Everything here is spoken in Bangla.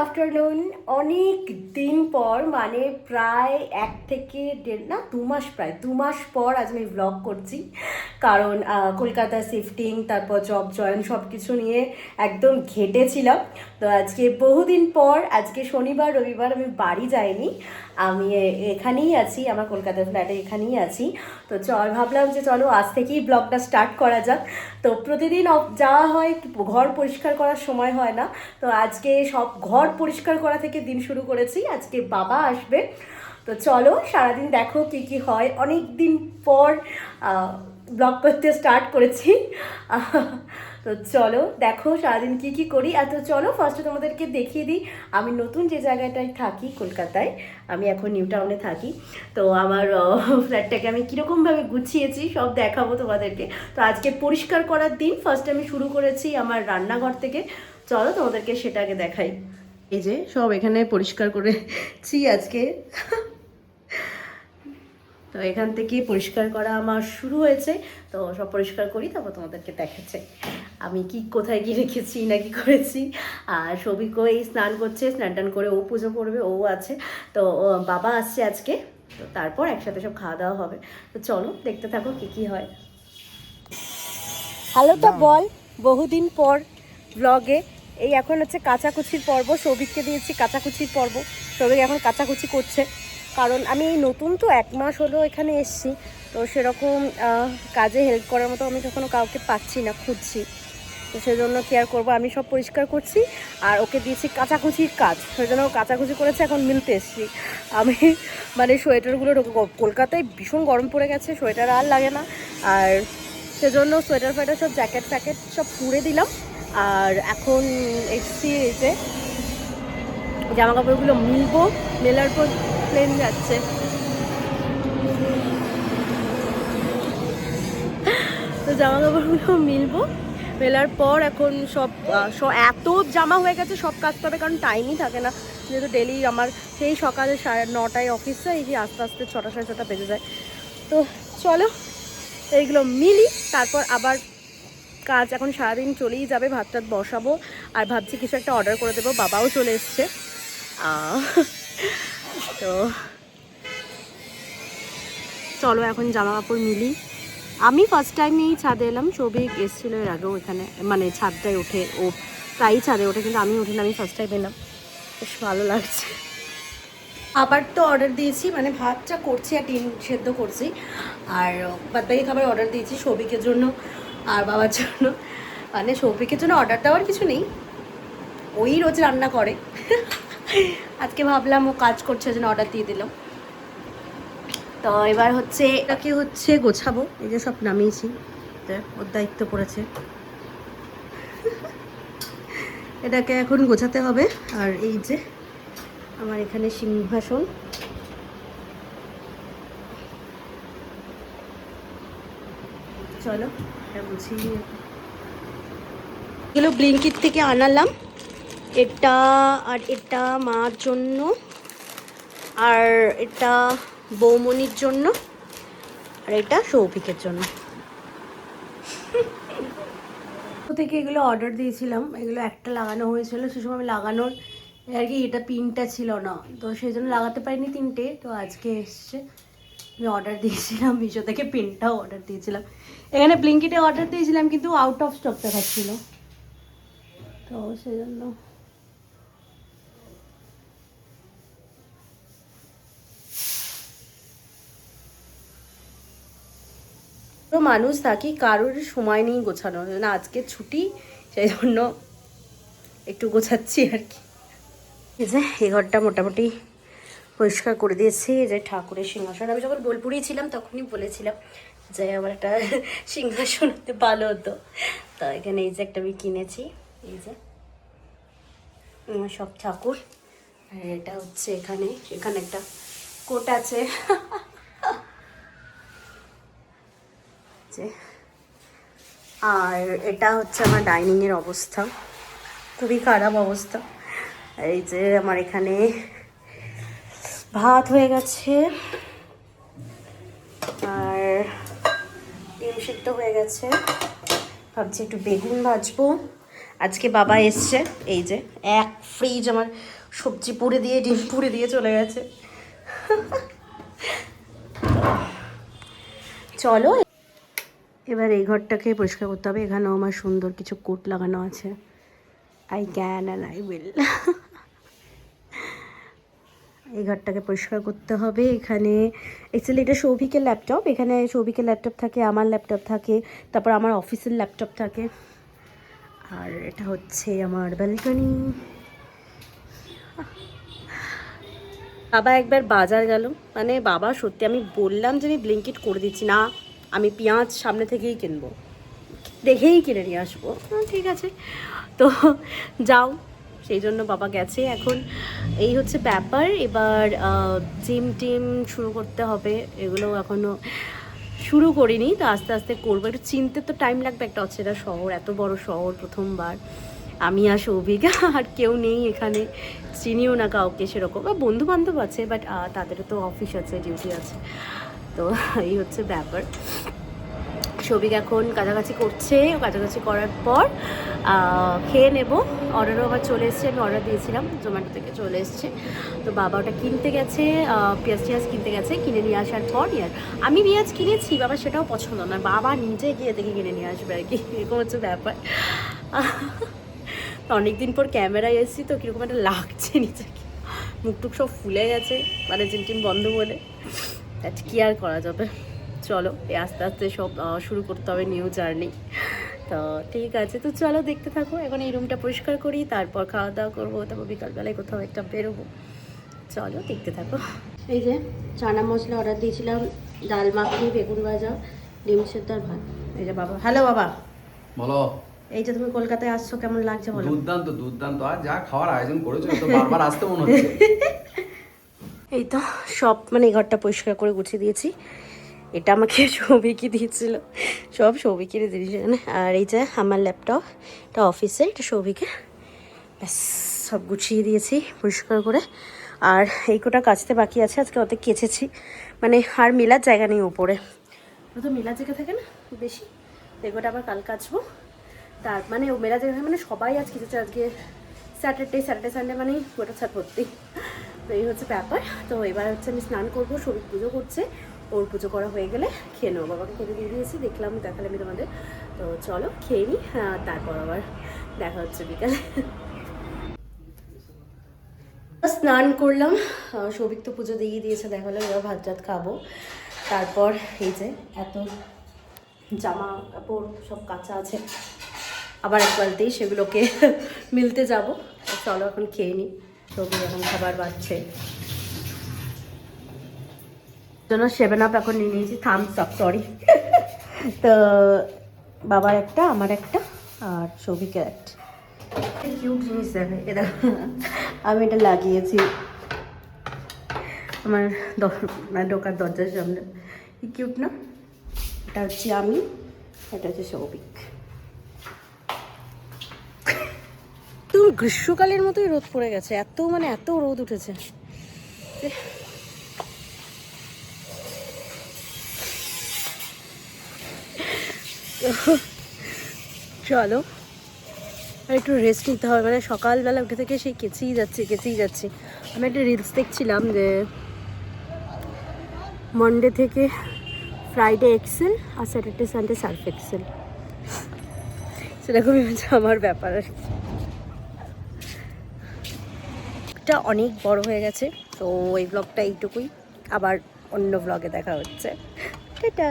আফটারনুন। অনেক দিন পর, মানে প্রায় 1 থেকে 1.5 না 2 মাস, প্রায় 2 মাস পর আজ আমি ব্লগ করছি। কারণ কলকাতা শিফটিং, তারপর জব জয়েন সব কিছু নিয়ে একদম ঘেটেছিলাম। তো আজকে বহুদিন পর, আজকে শনিবার রবিবার আমি বাড়ি যাইনি, আমি এখানেই আছি, আমার কলকাতার ফ্ল্যাটে এখানেই আছি। তো ভাবলাম যে চলো আজ থেকেই ব্লগটা স্টার্ট করা যাক। তো প্রতিদিন যাওয়া হয়, ঘর পরিষ্কার করার সময় হয় না, তো আজকে সব ঘর পরিষ্কার করা থেকে দিন শুরু করেছি। আজকে বাবা আসবে, তো চলো সারাদিন দেখো কি কি হয়। অনেক দিন পর ব্লগ করতে স্টার্ট করেছি। তো চলো দেখো সারাদিন কি কি করি। তো চলো ফার্স্টে তোমাদেরকে দেখিয়ে দিই আমি নতুন যে জায়গাটায় থাকি কলকাতায়। আমি এখন নিউ টাউনে থাকি। তো আমার ফ্ল্যাটটাকে আমি কীরকমভাবে গুছিয়েছি সব দেখাবো তোমাদেরকে। তো আজকে পরিষ্কার করার দিন, ফার্স্ট আমি শুরু করেছি আমার রান্নাঘর থেকে। চলো তোমাদেরকে সেটাকে দেখাই। এই যে সব এখানে পরিষ্কার করেছি আজকে। তো এখান থেকে পরিষ্কার করা আমার শুরু হয়েছে। তো সব পরিষ্কার করি, তারপর তোমাদেরকে দেখাচ্ছে আমি কি কোথায় গিয়ে রেখেছি না কি করেছি। আর সবিকও এই স্নান করছে, স্নান টান করে ও পুজো করবে, ও আছে। তো বাবা আসছে আজকে, তো তারপর একসাথে সব খাওয়া দাওয়া হবে। তো চলো দেখতে থাকো কি কি হয়। হ্যালোটা বল, বহুদিন পর ব্লগে। এই এখন হচ্ছে কাচাকুচির পর্ব, সৌভিককে দিয়েছি কাচাকুচির পর্ব। সৌভিক এখন কাচাকুচি করছে, কারণ আমি এই নতুন তো 1 মাস হলো এখানে এসছি। তো সেরকম কাজে হেল্প করার মতো আমি কখনো কাউকে পাচ্ছি না, খুঁজছি। তো সেজন্য কেয়ার করবো, আমি সব পরিষ্কার করছি আর ওকে দিয়েছি কাচাকুচির কাজ। সেজন্য কাচাকুচি করেছে, এখন মিলতে এসছি আমি। মানে সোয়েটারগুলো কলকাতায় ভীষণ গরম পড়ে গেছে, সোয়েটার আর লাগে না। আর সেজন্য সোয়েটার ফোয়েটার সব জ্যাকেট ফ্যাকেট সব পুড়ে দিলাম। আর এখন এসছি এসে জামা কাপড়গুলো মিলবো, মেলার পর প্লেন যাচ্ছে। তো জামা কাপড়গুলো মিলবো, মেলার পর এখন সব এত জামা হয়ে গেছে, সব কাচতে হবে, কারণ টাইমই থাকে না। যেহেতু ডেলি আমার সেই সকালে 9:30 অফিস যায়, এই যে আস্তে আস্তে 6টা 6:30 বেজে যায়। তো চলো এইগুলো মিলি, তারপর আবার কাজ এখন সারাদিন চলেই যাবে। ভাত টাত বসাবো, আর ভাবছি কিছু একটা অর্ডার করে দেবো, বাবাও চলে এসছে। তো চলো এখন জামা কাপড় মিলি। আমি ফার্স্ট টাইম এই ছাদে এলাম, সৌভিক এসেছিলো এর আগেও এখানে, মানে ছাদটায় ওঠে ও, প্রায়ই ছাদে ওঠে, কিন্তু আমি উঠি না, আমি ফার্স্ট টাইম এলাম, বেশ ভালো লাগছে। আবার তো অর্ডার দিয়েছি, মানে ভাতটা করছি আর ডিম সেদ্ধ করছি, আর বাদবাকি খাবার অর্ডার দিয়েছি সৌভিকের জন্য আর বাবার জন্য। মানে সৌভিকের জন্য অর্ডার দেওয়ার কিছু নেই, ওই রোজ রান্না করে। আজকে ভাবলাম ও কাজ করছে, জন্য অর্ডার দিয়ে দিলাম। তো এবার হচ্ছে এটাকে হচ্ছে গোছাবো, এই যে সব নামিয়েছি, ওর দায়িত্ব পড়েছে, এটাকে এখন গোছাতে হবে। আর এই যে আমার এখানে সিংহাসন, চলো এটা গুছিয়ে। এগুলো ব্লিঙ্কিট থেকে আনালাম, এটা আর এটা মার জন্য, আর এটা বৌমনির জন্য, আর এটা সৌভিকের জন্য। থেকে এগুলো অর্ডার দিয়েছিলাম, এগুলো একটা লাগানো হয়েছিল, সে সময় লাগানোর আর কি এটা পিনটা ছিল না, তো সেই জন্য লাগাতে পারিনি 3টে। তো আজকে এসছে, আমি অর্ডার দিয়েছিলাম মিশো থেকে, পিনটাও অর্ডার দিয়েছিলাম। এখানে ব্লিঙ্কিটে অর্ডার দিয়েছিলাম, কিন্তু আউট অফ স্টক দেখাচ্ছিল, তো সেই জন্য। তো মানুষ থাকি, কারোর সময় নেই গোছানো, না আজকে ছুটি, সেই জন্য একটু গোছাচ্ছি আর কি। এই যে এই ঘরটা মোটামুটি পরিষ্কার করে দিয়েছি। এই যে ঠাকুরের সিংহাসন, আমি যখন বোলপুরে ছিলাম তখনই বলেছিলাম যে আমার একটা সিংহাসন হতে ভালো হতো। তো এখানে এই যে একটা আমি কিনেছি, এই যে সব ঠাকুর। আর এটা হচ্ছে এখানে এখানে একটা কোট আছে। আর এটা হচ্ছে আমার ডাইনিংয়ের অবস্থা, খুবই খারাপ অবস্থা। এই যে আমার এখানে ভাত হয়ে গেছে, আর ডিম সিদ্ধ হয়ে গেছে, ভাবছি একটু বেগুন ভাজবো, আজকে বাবা এসছে, এই যে এক ফ্রিজ আমার সবজি পুড়ে দিয়ে ডিম পুড়ে দিয়ে চলে গেছে। চলো এবার এই ঘরটাকে পরিষ্কার করতে হবে। এখানেও আমার সুন্দর কিছু কোট লাগানো আছে। I can and I will. এই ঘরটাকে পরিষ্কার করতে হবে। এখানে অ্যাকচুয়ালি এটা সৌভিকের ল্যাপটপ, এখানে সৌভিকের ল্যাপটপ থাকে, আমার ল্যাপটপ থাকে, তারপর আমার অফিসের ল্যাপটপ থাকে, আর এটা হচ্ছে আমার ব্যালকনি। বাবা একবার বাজার গেল, মানে বাবা সত্যি আমি বললাম যে আমি ব্লিঙ্কিট করে দিচ্ছি না, আমি পেঁয়াজ সামনে থেকেই কিনবো, দেখেই কিনে নিয়ে আসবো। ঠিক আছে, তো যাও, সেই জন্য বাবা গেছে। এখন এই হচ্ছে ব্যাপার। এবার জিম টিম শুরু করতে হবে, এগুলো এখনও শুরু করিনি, তো আস্তে আস্তে করবো। একটু চিনতে তো টাইম লাগবে, একটা অচেনা শহর, এত বড় শহর, প্রথমবার আমি আর সৌভিক, আর কেউ নেই এখানে, চিনিও না কাউকে সেরকম। বন্ধু বান্ধব আছে, বাট তাদেরও তো অফিস আছে, ডিউটি আছে, তো এই হচ্ছে ব্যাপার। সৌভিক এখন কাছাকাছি করছে, কাছাকাছি করার পর খেয়ে নেব। অর্ডারও আবার চলে এসছে, আমি অর্ডার দিয়েছিলাম, জোম্যাটো থেকে চলে এসছে। তো বাবা ওটা কিনতে গেছে, পেঁয়াজ টিয়াজ কিনতে গেছে, কিনে নিয়ে আসার পর আমি পেঁয়াজ কিনেছি, বাবা সেটাও পছন্দ না, বাবা নিজে গিয়ে দেখে কিনে নিয়ে আসবে আর কি, এরকম হচ্ছে ব্যাপার। অনেকদিন পর ক্যামেরায় এসেছি তো কীরকম একটা লাগছে নিজেকে, মুখটুক সব ফুলে গেছে, মানে জিম টিম বন্ধ বলে, কি আর করা যাবে। চলো আস্তে আস্তে সব শুরু করতে হবে নিউ জার্নি। তো ঠিক আছে, তো চলো দেখতে থাকো। এখন এই রুমটা পরিষ্কার করি, তারপর খাওয়া দাওয়া করবো, তারপর বিকালবেলায় কোথাও একটা বেরোবো। চলো দেখতে থাকো। এই যে চানা মশলা অর্ডার দিয়েছিলাম, ডাল মাখনি, বেগুন ভাজা, ডিম সেদ্ধ আর ভাত। এই যে বাবা। হ্যালো বাবা। বলো। এই যে তুমি কলকাতায় আসছো, কেমন লাগছে বলো? দুর্দান্ত দুর্দান্ত, আর যা খাওয়ার আয়োজন করেছো তো বারবার আসতে মনে হচ্ছে। এই তো সব, মানে এই ঘরটা পরিষ্কার করে গুছিয়ে দিয়েছি। এটা আমাকে সৌভিকই দিয়েছিল, সব সৌভিকেরই জিনিস এখানে। আর এই যে আমার ল্যাপটপ, এটা অফিসের, এটা সৌভিকের। ব্যাস সব গুছিয়ে দিয়েছি পরিষ্কার করে। আর এই কোটা কাচতে বাকি আছে, আজকে অত কেচেছি, মানে আর মেলার জায়গা নেই উপরে, তো মেলার জায়গা থাকে না বেশি, এগুলোটা আবার কাল কাচবো। তার মানে ও মেলা জায়গা, মানে সবাই আজ কেচেছে, আজকে স্যাটারডে সানডে মানেই গোটা ছাড় ভর্তি। তো এই হচ্ছে ব্যাপার। তো এবার হচ্ছে আমি স্নান করবো, সৌভিক পুজো করছে, ওর পুজো করা হয়ে গেলে খেয়ে নেবো। বাবাকে খেতে দিয়ে দিয়েছি, দেখালাম আমি তোমাদের। তো চলো খেয়ে নিই, তারপর আবার দেখা হচ্ছে বিকালে। স্নান করলাম, সৌভিক তো পুজো দিয়ে দিয়েছে, দেখালাম, এবার ভাত টাত খাবো। তারপর এই যে এত জামা কাপড় সব কাঁচা আছে, আবার এক বালতি, সেগুলোকে মিলতে যাব। চলো এখন খেয়ে নিই, সৌভিক এখন খাবার বাড়ছে জন্য 7 আপ এখন নিয়ে নিয়েছি, থামস আপ, সরি। তো বাবার একটা, আমার একটা, আর সৌভিকের একটা। কিউট জিনিস দেখে, এটা আমি এটা লাগিয়েছি আমার ঢোকার দরজার সামনে, কি কিউট না? এটা হচ্ছে আমি, এটা হচ্ছে সৌভিক। তো গ্রীষ্মকালের মতোই রোদ পড়ে গেছে, এত মানে এত রোদ উঠেছে। চলো আর একটু রেস্ট নিতে হবে, মানে সকালবেলা উঠে থেকে সেই কেচেই যাচ্ছি। আমি একটা রিলস দেখছিলাম যে মনডে থেকে ফ্রাইডে এক্সেল আর স্যাটারডে সানডে সার্ফ এক্সেল, সেরকমই হচ্ছে আমার ব্যাপার আর কি। এটা অনেক বড় হয়ে গেছে, তো এই ব্লগটা এইটুকুই, আবার অন্য ব্লগে দেখা হচ্ছে, টাটা।